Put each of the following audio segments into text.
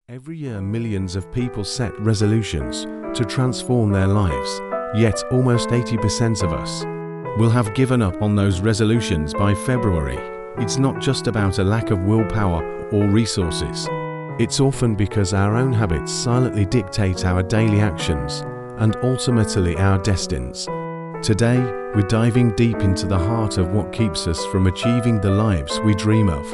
Every year, millions of people set resolutions to transform their lives, yet almost 80% of us will have given up on those resolutions by February. It's not just about a lack of willpower or resources. It's often because our own habits silently dictate our daily actions and ultimately our destinies. Today, we're diving deep into the heart of what keeps us from achieving the lives we dream of,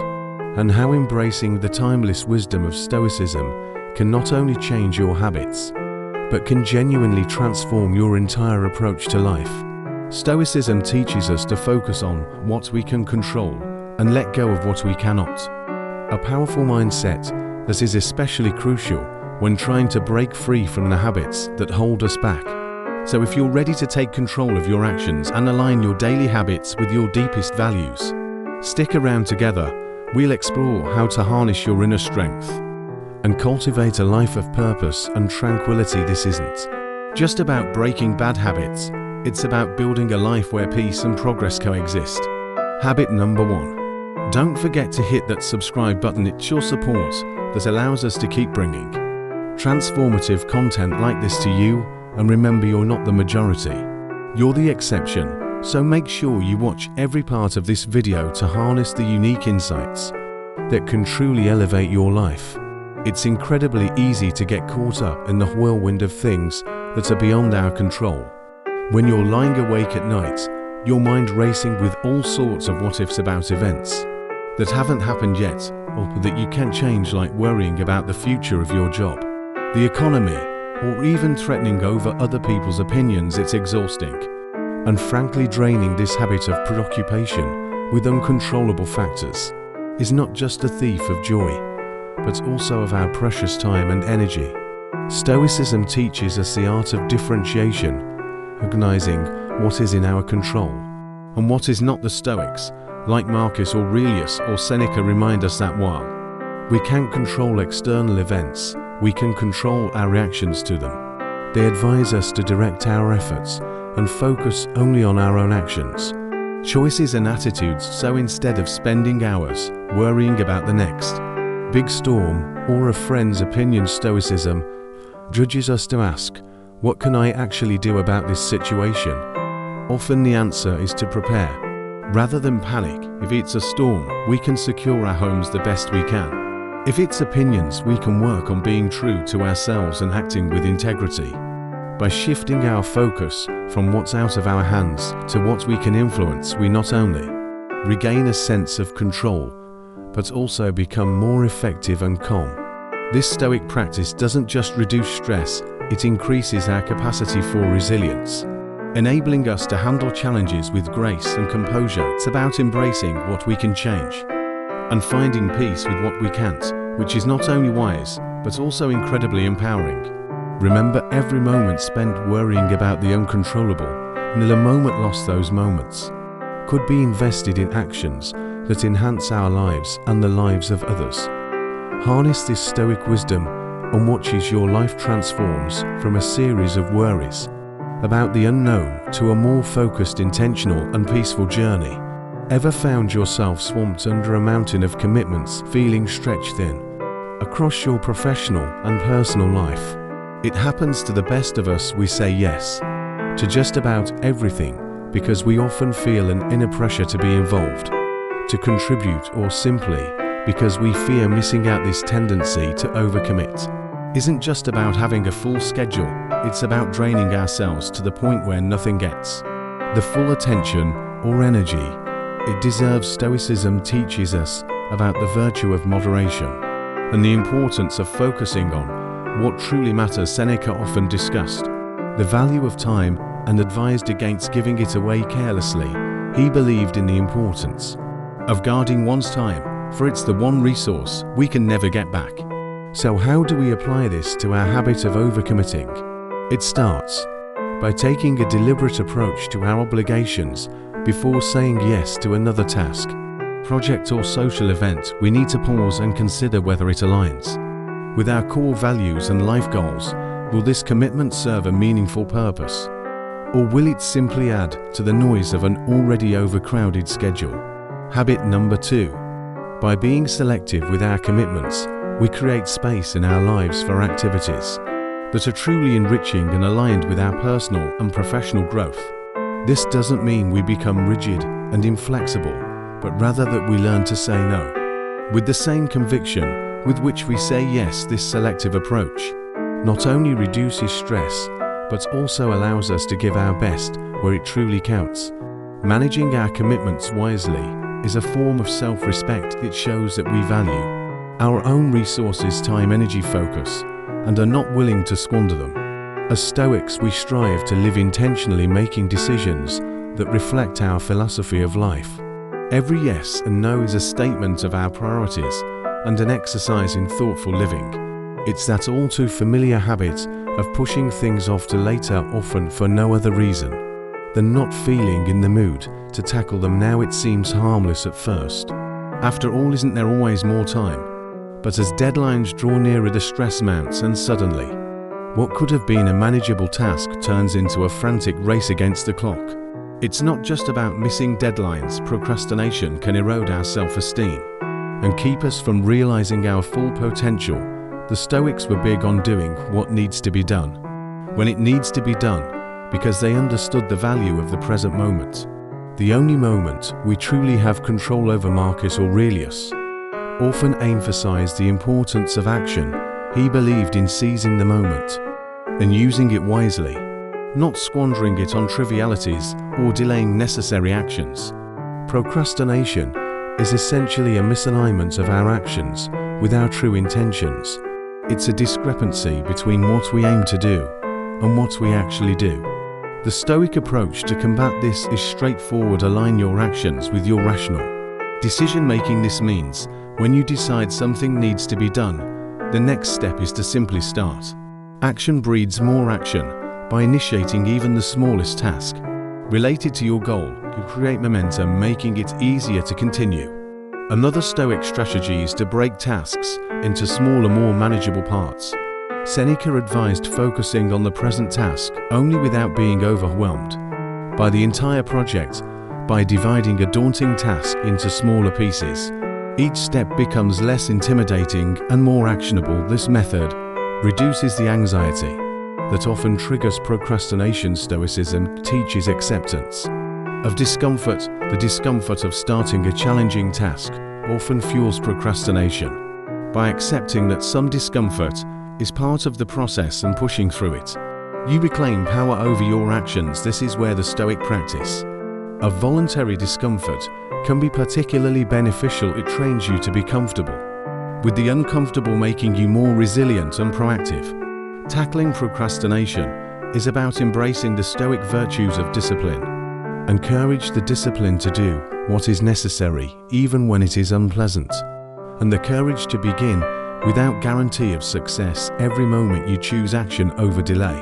and how embracing the timeless wisdom of Stoicism can not only change your habits, but can genuinely transform your entire approach to life. Stoicism teaches us to focus on what we can control and let go of what we cannot. A powerful mindset that is especially crucial when trying to break free from the habits that hold us back. So if you're ready to take control of your actions and align your daily habits with your deepest values, stick around. Together, we'll explore how to harness your inner strength and cultivate a life of purpose and tranquility. This isn't just about breaking bad habits, it's about building a life where peace and progress coexist. Habit number 1. Don't forget to hit that subscribe button. It's your support that allows us to keep bringing transformative content like this to you. And remember, you're not the majority, you're the exception. So make sure you watch every part of this video to harness the unique insights that can truly elevate your life. It's incredibly easy to get caught up in the whirlwind of things that are beyond our control. When you're lying awake at night, your mind racing with all sorts of what-ifs about events that haven't happened yet or that you can't change, like worrying about the future of your job, the economy, or even threatening over other people's opinions. It's exhausting and frankly draining. This habit of preoccupation with uncontrollable factors is not just a thief of joy, but also of our precious time and energy. Stoicism teaches us the art of differentiation, recognizing what is in our control and what is not. The Stoics, like Marcus Aurelius or Seneca, remind us that while we can't control external events, we can control our reactions to them. They advise us to direct our efforts and focus only on our own actions, choices and attitudes. So instead of spending hours worrying about the next big storm or a friend's opinion, Stoicism urges us to ask, what can I actually do about this situation? Often the answer is to prepare rather than panic. If it's a storm, we can secure our homes the best we can. If it's opinions, we can work on being true to ourselves and acting with integrity. By shifting our focus from what's out of our hands to what we can influence, we not only regain a sense of control, but also become more effective and calm. This Stoic practice doesn't just reduce stress, it increases our capacity for resilience, enabling us to handle challenges with grace and composure. It's about embracing what we can change and finding peace with what we can't, which is not only wise, but also incredibly empowering. Remember, every moment spent worrying about the uncontrollable, nil a moment lost. Those moments could be invested in actions that enhance our lives and the lives of others. Harness this Stoic wisdom and watch as your life transforms from a series of worries about the unknown to a more focused, intentional, and peaceful journey. Ever found yourself swamped under a mountain of commitments, feeling stretched thin across your professional and personal life? It happens to the best of us. We say yes to just about everything because we often feel an inner pressure to be involved, to contribute, or simply because we fear missing out. This tendency to overcommit isn't just about having a full schedule, it's about draining ourselves to the point where nothing gets the full attention or energy it deserves. Stoicism teaches us about the virtue of moderation and the importance of focusing on what truly matters. Seneca often discussed the value of time and advised against giving it away carelessly. He believed in the importance of guarding one's time, for it's the one resource we can never get back. So how do we apply this to our habit of overcommitting? It starts by taking a deliberate approach to our obligations. Before saying yes to another task, project, or social event, we need to pause and consider whether it aligns with our core values and life goals. Will this commitment serve a meaningful purpose, or will it simply add to the noise of an already overcrowded schedule? Habit number 2. By being selective with our commitments, We create space in our lives for activities that are truly enriching and aligned with our personal and professional growth. This doesn't mean we become rigid and inflexible, but rather that we learn to say no with the same conviction with which we say yes. This selective approach not only reduces stress, but also allows us to give our best where it truly counts. Managing our commitments wisely is a form of self-respect. It shows that we value our own resources, time, energy, focus, and are not willing to squander them. As Stoics, we strive to live intentionally, making decisions that reflect our philosophy of life. Every yes and no is a statement of our priorities and an exercise in thoughtful living. It's that all too familiar habit of pushing things off to later, often for no other reason than not feeling in the mood to tackle them now. It seems harmless at first. After all, isn't there always more time? But as deadlines draw nearer, the stress mounts, and suddenly, what could have been a manageable task turns into a frantic race against the clock. It's not just about missing deadlines. Procrastination can erode our self-esteem and keep us from realizing our full potential. The Stoics were big on doing what needs to be done when it needs to be done, because they understood the value of the present moment, the only moment we truly have control over. Marcus Aurelius often emphasized the importance of action. He believed in seizing the moment and using it wisely, not squandering it on trivialities or delaying necessary actions. Procrastination is essentially a misalignment of our actions with our true intentions. It's a discrepancy between what we aim to do and what we actually do. The Stoic approach to combat this is straightforward. Align your actions with your rational decision-making. This means when you decide something needs to be done, the next step is to simply start. Action breeds more action. By initiating even the smallest task related to your goal, you create momentum, making it easier to continue. Another Stoic strategy is to break tasks into smaller, more manageable parts. Seneca advised focusing on the present task only without being overwhelmed by the entire project. By dividing a daunting task into smaller pieces, each step becomes less intimidating and more actionable. This method reduces the anxiety that often triggers procrastination. Stoicism teaches acceptance of discomfort. The discomfort of starting a challenging task often fuels procrastination. By accepting that some discomfort is part of the process and pushing through it, you reclaim power over your actions. This is where the Stoic practice of voluntary discomfort can be particularly beneficial. It trains you to be comfortable with the uncomfortable, making you more resilient and proactive. Tackling procrastination is about embracing the Stoic virtues of discipline and courage. The discipline to do what is necessary even when it is unpleasant, and the courage to begin without guarantee of success. Every moment you choose action over delay,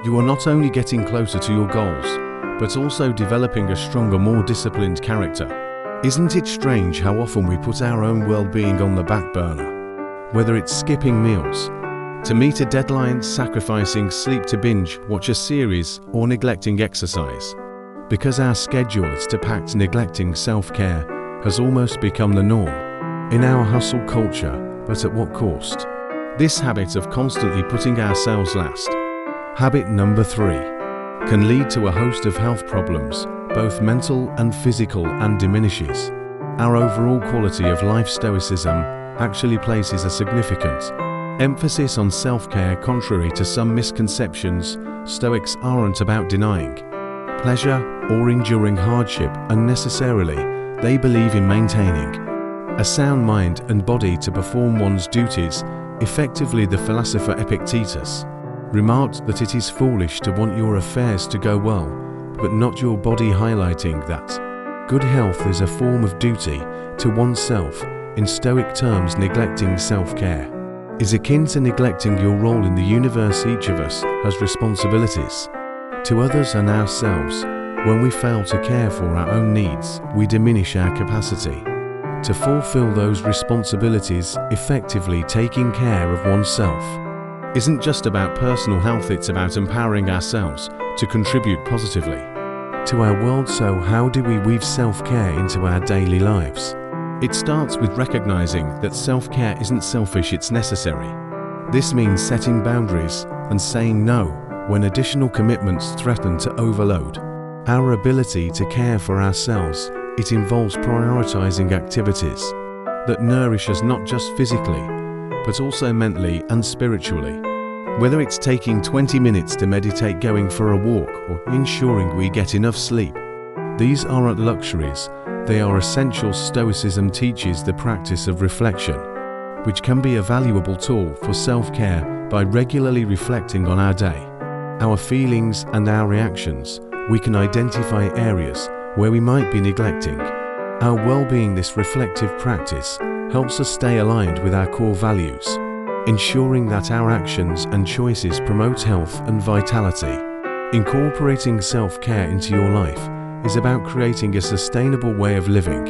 you are not only getting closer to your goals, but also developing a stronger, more disciplined character. Isn't it strange how often we put our own well-being on the back burner? Whether it's skipping meals to meet a deadline, sacrificing sleep to binge watch a series, or neglecting exercise because our schedule is too packed. Neglecting self-care has almost become the norm in our hustle culture, but at what cost? This habit of constantly putting ourselves last, habit number 3, can lead to a host of health problems, both mental and physical, and diminishes our overall quality of life. Stoicism actually places a significant emphasis on self-care. Contrary to some misconceptions, Stoics aren't about denying pleasure or enduring hardship unnecessarily. They believe in maintaining a sound mind and body to perform one's duties effectively. The philosopher Epictetus remarked that it is foolish to want your affairs to go well, but not your body, highlighting that good health is a form of duty to oneself. In Stoic terms, neglecting self-care is akin to neglecting your role in the universe. Each of us has responsibilities to others and ourselves. When we fail to care for our own needs, we diminish our capacity to fulfill those responsibilities effectively. Taking care of oneself isn't just about personal health, it's about empowering ourselves to contribute positively to our world. So how do we weave self-care into our daily lives? It starts with recognizing that self-care isn't selfish, it's necessary. This means setting boundaries and saying no when additional commitments threaten to overload our ability to care for ourselves. It involves prioritizing activities that nourish us not just physically, but also mentally and spiritually. Whether it's taking 20 minutes to meditate, going for a walk, or ensuring we get enough sleep, these aren't luxuries, they are essentials. Stoicism teaches the practice of reflection, which can be a valuable tool for self-care. By regularly reflecting on our day, our feelings and our reactions, we can identify areas where we might be neglecting our well-being. This reflective practice helps us stay aligned with our core values, ensuring that our actions and choices promote health and vitality. Incorporating self-care into your life is about creating a sustainable way of living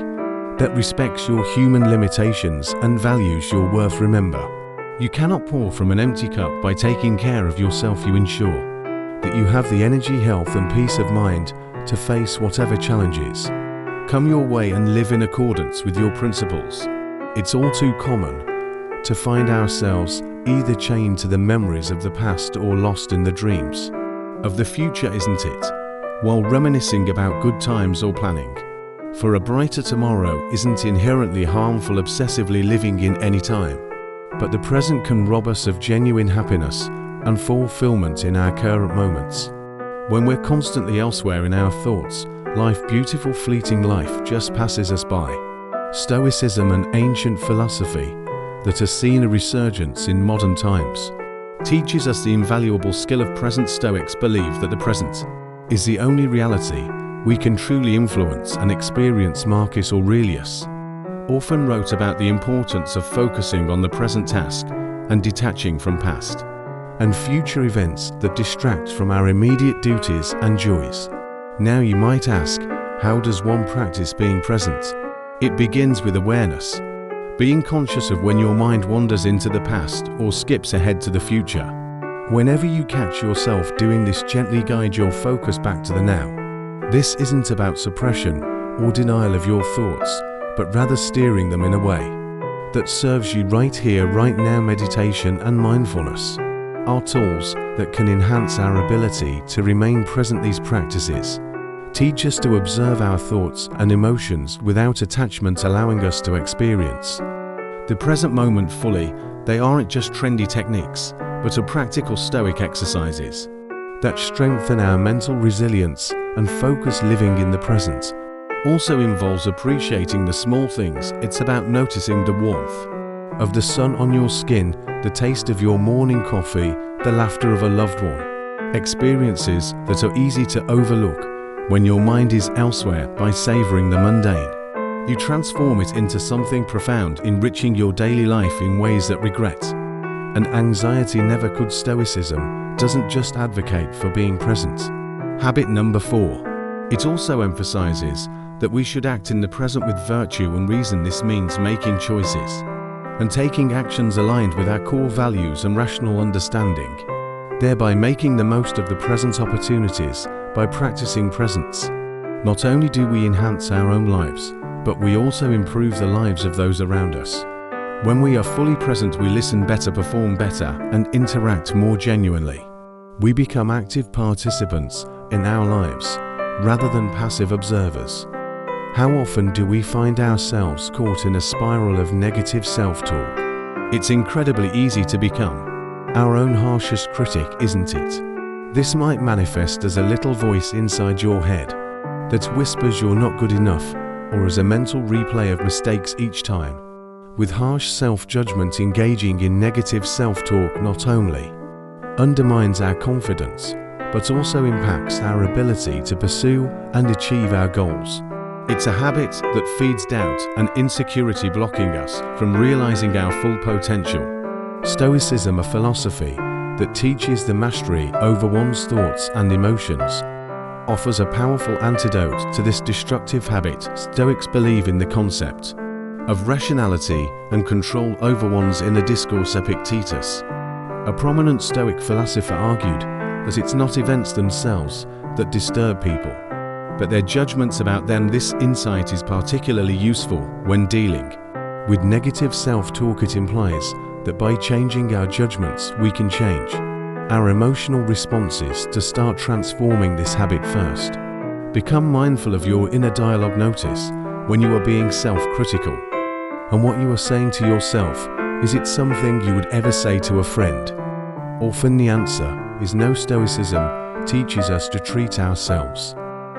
that respects your human limitations and values your worth. Remember, you cannot pour from an empty cup. By taking care of yourself, you ensure that you have the energy, health, and peace of mind to face whatever challenges come your way and live in accordance with your principles. It's all too common to find ourselves either chained to the memories of the past or lost in the dreams of the future, isn't it? While reminiscing about good times or planning for a brighter tomorrow isn't inherently harmful. Obsessively living in any time but the present can rob us of genuine happiness and fulfillment in our current moments. When we're constantly elsewhere in our thoughts, beautiful fleeting life just passes us by. Stoicism, an ancient philosophy that has seen a resurgence in modern times, teaches us the invaluable skill of present. Stoics believe that the present is the only reality we can truly influence and experience. Marcus Aurelius often wrote about the importance of focusing on the present task and detaching from past and future events that distract from our immediate duties and joys. Now you might ask, how does one practice being present? It begins with awareness, being conscious of when your mind wanders into the past or skips ahead to the future. Whenever you catch yourself doing this, gently guide your focus back to the now. This isn't about suppression or denial of your thoughts, but rather steering them in a way that serves you right here, right now. Meditation and mindfulness are tools that can enhance our ability to remain present. These practices teach us to observe our thoughts and emotions without attachment, allowing us to experience the present moment fully. They aren't just trendy techniques, but are practical Stoic exercises that strengthen our mental resilience and focus. Living in the present also involves appreciating the small things. It's about noticing the warmth of the sun on your skin, the taste of your morning coffee, the laughter of a loved one. Experiences that are easy to overlook when your mind is elsewhere. By savoring the mundane, you transform it into something profound, enriching your daily life in ways that regret and anxiety never could. Stoicism doesn't just advocate for being present. Habit number 4. It also emphasizes that we should act in the present with virtue and reason. This means making choices and taking actions aligned with our core values and rational understanding, thereby making the most of the present opportunities. By practicing presence, not only do we enhance our own lives, but we also improve the lives of those around us. When we are fully present, we listen better, perform better, and interact more genuinely. We become active participants in our lives rather than passive observers. How often do we find ourselves caught in a spiral of negative self-talk? It's incredibly easy to become our own harshest critic, isn't it? This might manifest as a little voice inside your head that whispers you're not good enough, or as a mental replay of mistakes each time. With harsh self-judgment, engaging in negative self-talk not only undermines our confidence, but also impacts our ability to pursue and achieve our goals. It's a habit that feeds doubt and insecurity, blocking us from realizing our full potential. Stoicism, a philosophy that teaches the mastery over one's thoughts and emotions, offers a powerful antidote to this destructive habit. Stoics believe in the concept of rationality and control over one's inner discourse. Epictetus, a prominent Stoic philosopher, argued that it's not events themselves that disturb people, but their judgments about them. This insight is particularly useful when dealing with negative self-talk. It implies that by changing our judgments, we can change our emotional responses to start transforming this habit first. Become mindful of your inner dialogue. Notice when you are being self-critical and what you are saying to yourself. Is it something you would ever say to a friend? Often the answer is no. Stoicism teaches us to treat ourselves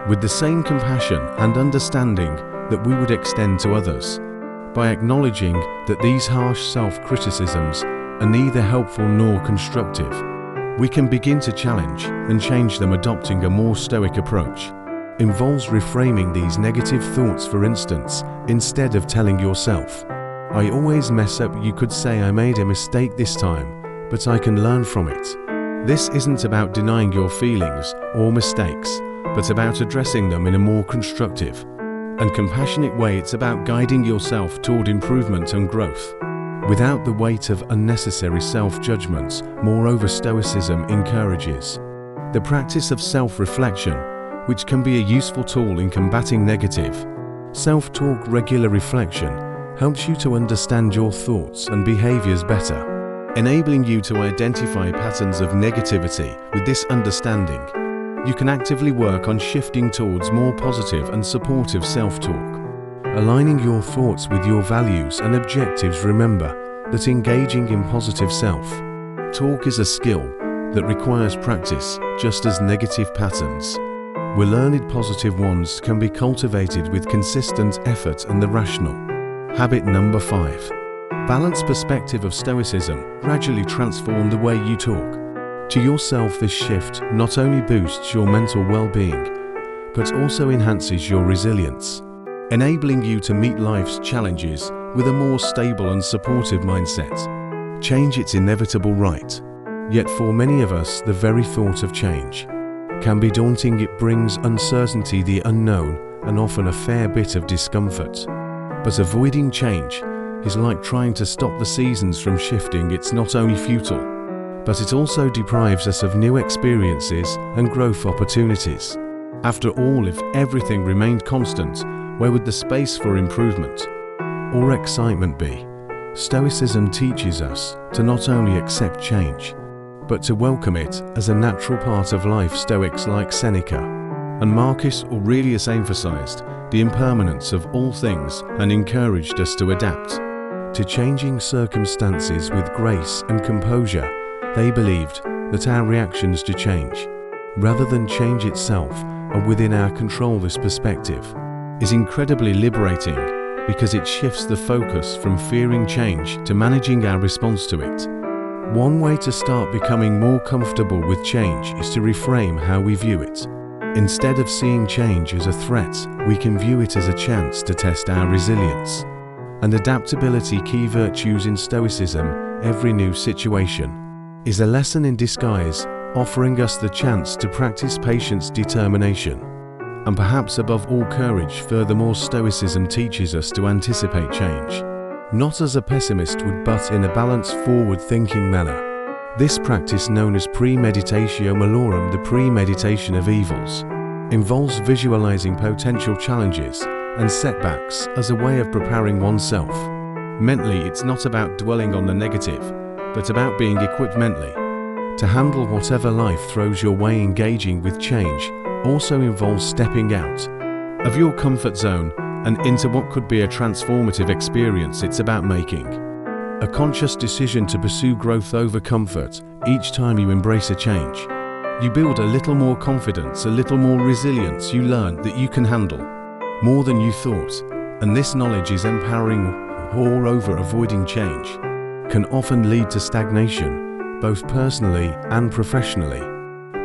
with the same compassion and understanding that we would extend to others. By acknowledging that these harsh self-criticisms are neither helpful nor constructive, we can begin to challenge and change them. Adopting a more stoic approach involves reframing these negative thoughts. For instance, instead of telling yourself, "I always mess up," you could say, "I made a mistake this time, but I can learn from it." This isn't about denying your feelings or mistakes, but about addressing them in a more constructive and compassionate way. It's about guiding yourself toward improvement and growth without the weight of unnecessary self-judgments. Moreover, Stoicism encourages the practice of self-reflection, which can be a useful tool in combating negative self-talk. Regular reflection helps you to understand your thoughts and behaviors better, enabling you to identify patterns of negativity. With this understanding, you can actively work on shifting towards more positive and supportive self-talk, aligning your thoughts with your values and objectives. Remember that engaging in positive self-talk is a skill that requires practice, just as negative patterns were learned. Positive ones can be cultivated with consistent effort. And the rational habit number 5. Balanced perspective of Stoicism. Gradually transform the way you talk to yourself. This shift not only boosts your mental well-being, but also enhances your resilience, enabling you to meet life's challenges with a more stable and supportive mindset. Change, it's inevitable, right? Yet for many of us, the very thought of change can be daunting. It brings uncertainty, the unknown, and often a fair bit of discomfort. But avoiding change is like trying to stop the seasons from shifting. It's not only futile, but it also deprives us of new experiences and growth opportunities. After all, if everything remained constant, where would the space for improvement or excitement be? Stoicism teaches us to not only accept change, but to welcome it as a natural part of life. Stoics like Seneca and Marcus Aurelius emphasized the impermanence of all things and encouraged us to adapt to changing circumstances with grace and composure. They believed that our reactions to change, rather than change itself, are within our control. This perspective is incredibly liberating because it shifts the focus from fearing change to managing our response to it. One way to start becoming more comfortable with change is to reframe how we view it. Instead of seeing change as a threat, we can view it as a chance to test our resilience and adaptability. Key virtues in Stoicism. Every new situation is a lesson in disguise, offering us the chance to practice patience, determination, and perhaps above all, courage. Furthermore, Stoicism teaches us to anticipate change, not as a pessimist would, but in a balanced, forward-thinking manner. This practice, known as premeditatio malorum, the premeditation of evils, involves visualizing potential challenges and setbacks as a way of preparing oneself mentally. It's not about dwelling on the negative, but about being equipped mentally to handle whatever life throws your way. Engaging with change also involves stepping out of your comfort zone and into what could be a transformative experience. It's about making a conscious decision to pursue growth over comfort. Each time you embrace a change, you build a little more confidence, a little more resilience. You learn that you can handle more than you thought, and this knowledge is empowering. Moreover, avoiding change can often lead to stagnation, both personally and professionally.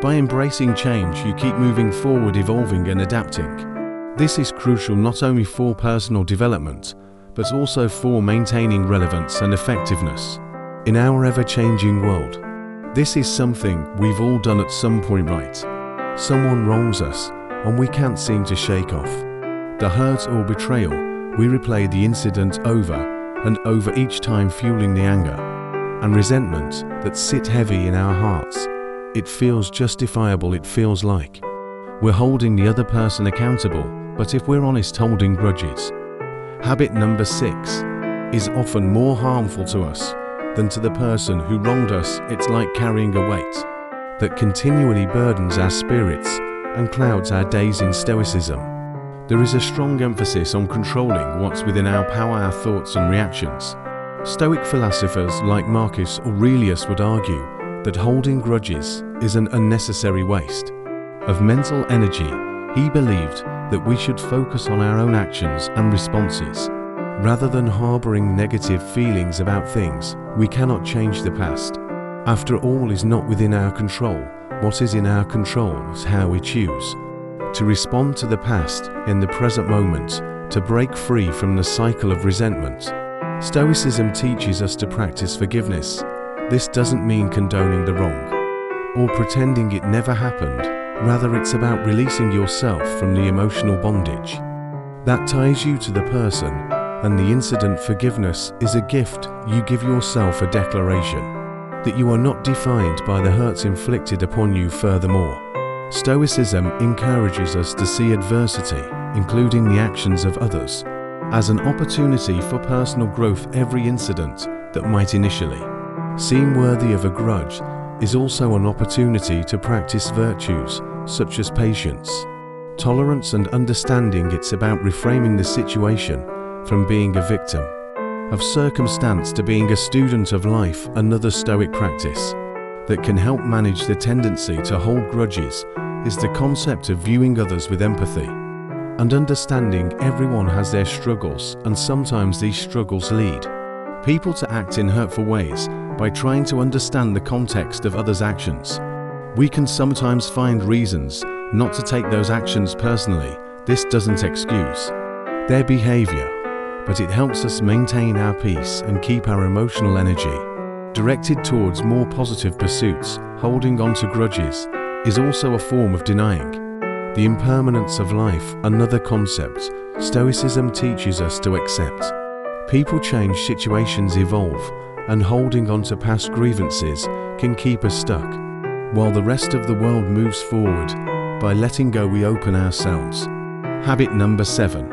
By embracing change, you keep moving forward, evolving and adapting. This is crucial not only for personal development, but also for maintaining relevance and effectiveness in our ever-changing world. This is something we've all done at some point, right? Someone wrongs us, and we can't seem to shake off the hurt or betrayal. We replay the incident over and over, each time fueling the anger and resentment that sit heavy in our hearts. It feels justifiable. It feels like we're holding the other person accountable, but if we're honest, holding grudges. Habit number 6 is often more harmful to us than to the person who wronged us. It's like carrying a weight that continually burdens our spirits and clouds our days. In Stoicism, there is a strong emphasis on controlling what's within our power, our thoughts and reactions. Stoic philosophers like Marcus Aurelius would argue that holding grudges is an unnecessary waste of mental energy. He believed that we should focus on our own actions and responses, rather than harboring negative feelings about things we cannot change. The past, after all, is not within our control. What is in our control is how we choose to respond to the past in the present moment, to break free from the cycle of resentment. Stoicism teaches us to practice forgiveness. This doesn't mean condoning the wrong or pretending it never happened. Rather, it's about releasing yourself from the emotional bondage that ties you to the person and the incident. Forgiveness is a gift. You give yourself a declaration that you are not defined by the hurts inflicted upon you. Furthermore, Stoicism encourages us to see adversity, including the actions of others, as an opportunity for personal growth. Every incident that might initially seem worthy of a grudge is also an opportunity to practice virtues such as patience, tolerance and understanding. It's about reframing the situation from being a victim of circumstance to being a student of life. Another Stoic practice that can help manage the tendency to hold grudges is the concept of viewing others with empathy and understanding. Everyone has their struggles, and sometimes these struggles lead people to act in hurtful ways. By trying to understand the context of others' actions, we can sometimes find reasons not to take those actions personally. This doesn't excuse their behavior, but it helps us maintain our peace and keep our emotional energy directed towards more positive pursuits. Holding on to grudges is also a form of denying the impermanence of life. Another concept Stoicism teaches us to accept. People change, situations evolve, and holding on to past grievances can keep us stuck, while the rest of the world moves forward. By letting go, we open ourselves. Habit number 7.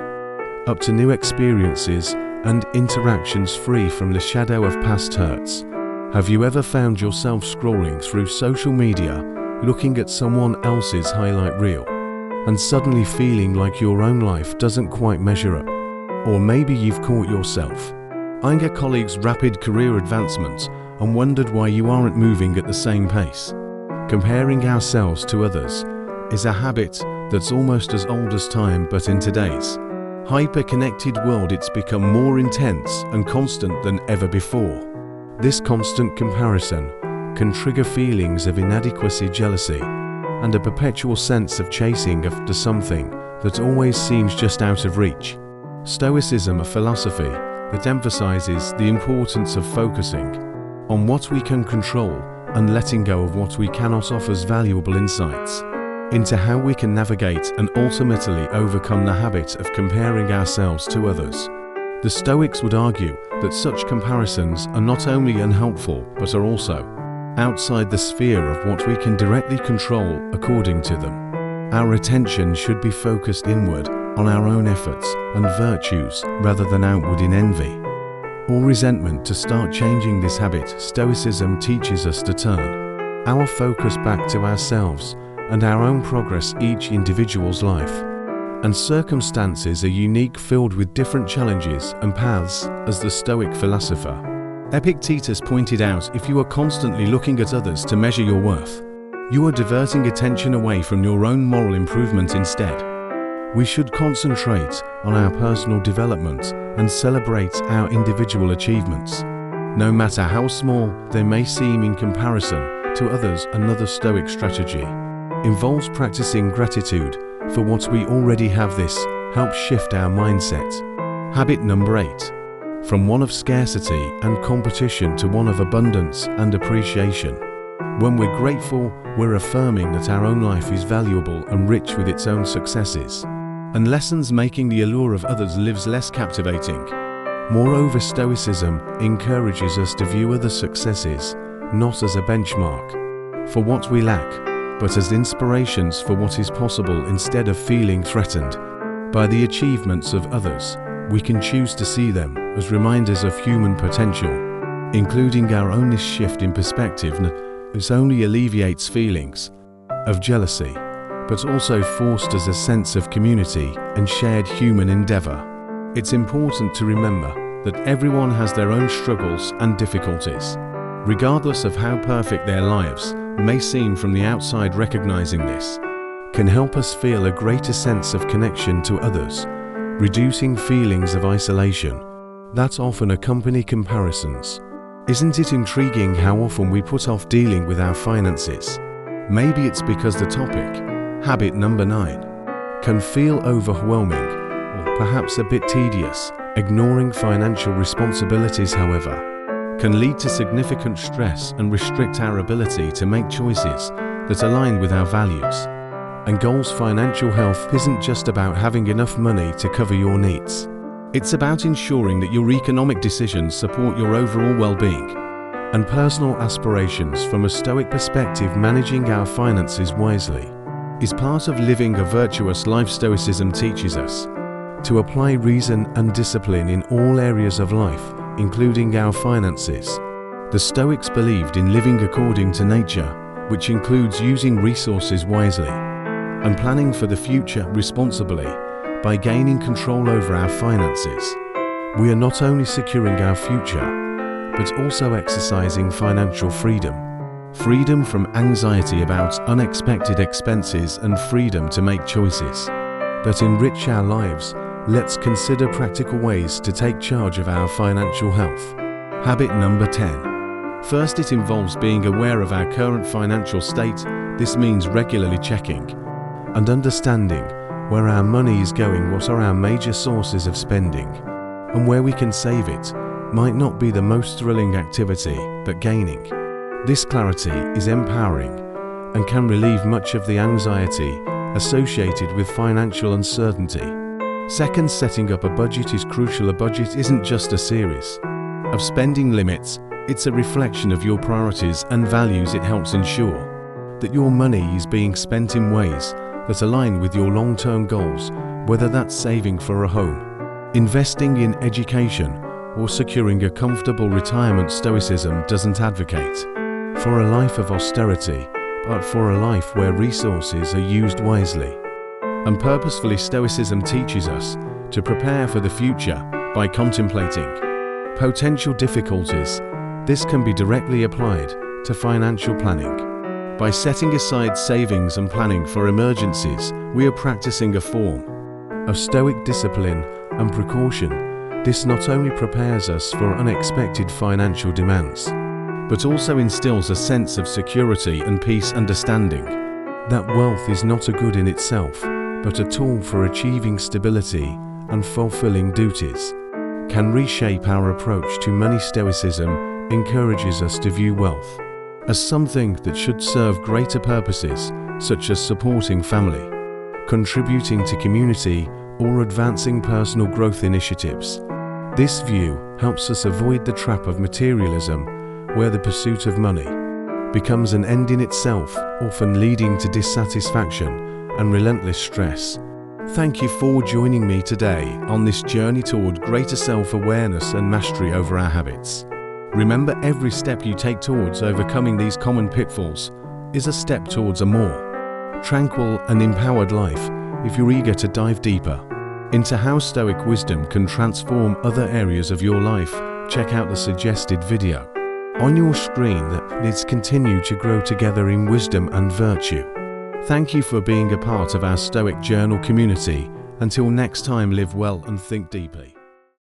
Up to new experiences and interactions free from the shadow of past hurts. Have you ever found yourself scrolling through social media, looking at someone else's highlight reel, and suddenly feeling like your own life doesn't quite measure up? Or maybe you've caught yourself eyeing a colleague's rapid career advancement and wondered why you aren't moving at the same pace. Comparing ourselves to others is a habit that's almost as old as time, but in today's hyper-connected world, it's become more intense and constant than ever before. This constant comparison can trigger feelings of inadequacy, jealousy, and a perpetual sense of chasing after something that always seems just out of reach. Stoicism, a philosophy that emphasizes the importance of focusing on what we can control and letting go of what we cannot, offers valuable insights into how we can navigate and ultimately overcome the habit of comparing ourselves to others. The Stoics would argue that such comparisons are not only unhelpful but are also outside the sphere of what we can directly control. According to them, our attention should be focused inward on our own efforts and virtues rather than outward in envy or resentment. To start changing this habit, Stoicism teaches us to turn our focus back to ourselves and our own progress. Each individual's life and circumstances are unique, filled with different challenges and paths. As the Stoic philosopher Epictetus pointed out, if you are constantly looking at others to measure your worth, you are diverting attention away from your own moral improvement. Instead, we should concentrate on our personal development and celebrate our individual achievements, no matter how small they may seem in comparison to others. Another Stoic strategy involves practicing gratitude for what we already have. This helps shift our mindset. Habit number 8. From one of scarcity and competition to one of abundance and appreciation. When we're grateful, we're affirming that our own life is valuable and rich with its own successes and lessons, making the allure of others' lives less captivating. Moreover, Stoicism encourages us to view other successes not as a benchmark for what we lack, but as inspirations for what is possible instead of feeling threatened by the achievements of others. We can choose to see them as reminders of human potential, including our own. This shift in perspective not only alleviates feelings of jealousy, but also fosters a sense of community and shared human endeavor. It's important to remember that everyone has their own struggles and difficulties, regardless of how perfect their lives may seem from the outside. Recognizing this can help us feel a greater sense of connection to others, reducing feelings of isolation that often accompany comparisons. Isn't it intriguing how often we put off dealing with our finances? Maybe it's because the topic, habit number 9, can feel overwhelming or perhaps a bit tedious. Ignoring financial responsibilities, however, can lead to significant stress and restrict our ability to make choices that align with our values and goals. Financial health isn't just about having enough money to cover your needs. It's about ensuring that your economic decisions support your overall well-being and personal aspirations. From a Stoic perspective, managing our finances wisely is part of living a virtuous life. Stoicism teaches us to apply reason and discipline in all areas of life, including our finances. The Stoics believed in living according to nature, which includes using resources wisely and planning for the future responsibly. By gaining control over our finances, we are not only securing our future, but also exercising financial freedom. Freedom from anxiety about unexpected expenses and freedom to make choices that enrich our lives. Let's consider practical ways to take charge of our financial health. Habit number 10. First, it involves being aware of our current financial state. This means regularly checking and understanding where our money is going, what are our major sources of spending, and where we can save it. Might not be the most thrilling activity, but gaining this clarity is empowering and can relieve much of the anxiety associated with financial uncertainty. Second, setting up a budget is crucial. A budget isn't just a series of spending limits, it's a reflection of your priorities and values. It helps ensure that your money is being spent in ways that align with your long-term goals, whether that's saving for a home, investing in education, or securing a comfortable retirement. Stoicism doesn't advocate for a life of austerity, but for a life where resources are used wisely and purposefully. Stoicism teaches us to prepare for the future by contemplating potential difficulties. This can be directly applied to financial planning. By setting aside savings and planning for emergencies, we are practicing a form of Stoic discipline and precaution. This not only prepares us for unexpected financial demands, but also instills a sense of security and peace. Understanding that wealth is not a good in itself, but a tool for achieving stability and fulfilling duties, can reshape our approach to money. Stoicism encourages us to view wealth as something that should serve greater purposes, such as supporting family, contributing to community, or advancing personal growth initiatives. This view helps us avoid the trap of materialism, where the pursuit of money becomes an end in itself, often leading to dissatisfaction and relentless stress. Thank you for joining me today on this journey toward greater self-awareness and mastery over our habits. Remember, every step you take towards overcoming these common pitfalls is a step towards a more tranquil and empowered life. If you're eager to dive deeper into how Stoic wisdom can transform other areas of your life, check out the suggested video on your screen. Let's continue to grow together in wisdom and virtue. Thank you for being a part of our Stoic Journal community. Until next time, live well and think deeply.